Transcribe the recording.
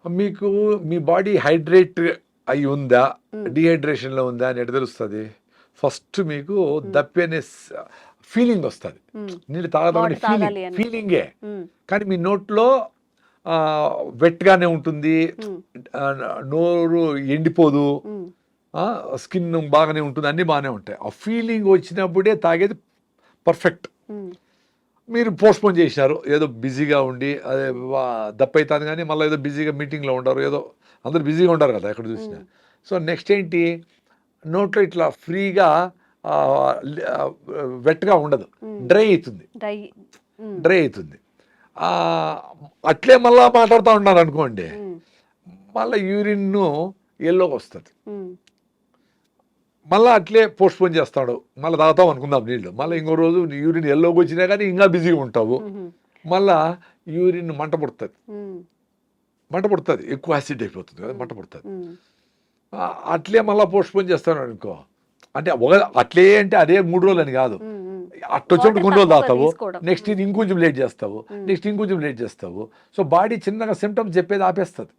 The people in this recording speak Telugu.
మీకు మీ బాడీ హైడ్రేట్ అయి ఉందా, డిహైడ్రేషన్లో ఉందా అని ఎట్లా తెలుస్తుంది? ఫస్ట్ మీకు దప్పి అనే ఫీలింగ్ వస్తుంది. నీళ్ళు తాగదామని ఫీలింగే, కానీ మీ నోట్లో వెట్గానే ఉంటుంది, నోరు ఎండిపోదు, స్కిన్ బాగానే ఉంటుంది, అన్నీ బాగానే ఉంటాయి. ఆ ఫీలింగ్ వచ్చినప్పుడే తాగేది పర్ఫెక్ట్. మీరు పోస్ట్పోన్ చేసినారు, ఏదో బిజీగా ఉండి అదే దప్ప అవుతుంది, కానీ మళ్ళీ ఏదో బిజీగా మీటింగ్లో ఉండరు, ఏదో అందరు బిజీగా ఉండరు కదా ఎక్కడ చూసినా. సో నెక్స్ట్ ఏంటి, నోట్లో ఇట్లా ఫ్రీగా వెట్గా ఉండదు, డ్రై అవుతుంది, డ్రై అవుతుంది. అట్లే మళ్ళా మాట్లాడుతూ ఉన్నారు అనుకోండి, మళ్ళీ యూరిన్ ఎల్లోకి వస్తుంది, మళ్ళీ అట్లే పోస్ట్పోన్ చేస్తాడు, మళ్ళీ తాగుతాం అనుకుందాం నీళ్ళు, మళ్ళీ ఇంకో రోజు యూరిన్ ఎల్లోకి వచ్చినా కానీ ఇంకా బిజీగా ఉంటావు, మళ్ళా యూరిన్ మంట పుడుతుంది, ఎక్కువ యాసిడ్ అయిపోతుంది కదా, మంట పుడుతుంది. అట్లే మళ్ళీ పోస్ట్పోన్ చేస్తాను అనుకో, అంటే అట్లే అంటే అదే 3 రోజులు అని కాదు, అట్టొచ్చినప్పుడు కొన్ని రోజులు తాగుతావు, నెక్స్ట్ ఇది ఇంకొంచెం లేట్ చేస్తావు, నెక్స్ట్ ఇంకొంచెం లేట్ చేస్తావు. సో బాడీ చిన్నగా సిమ్టమ్స్ చెప్పేది ఆపేస్తుంది.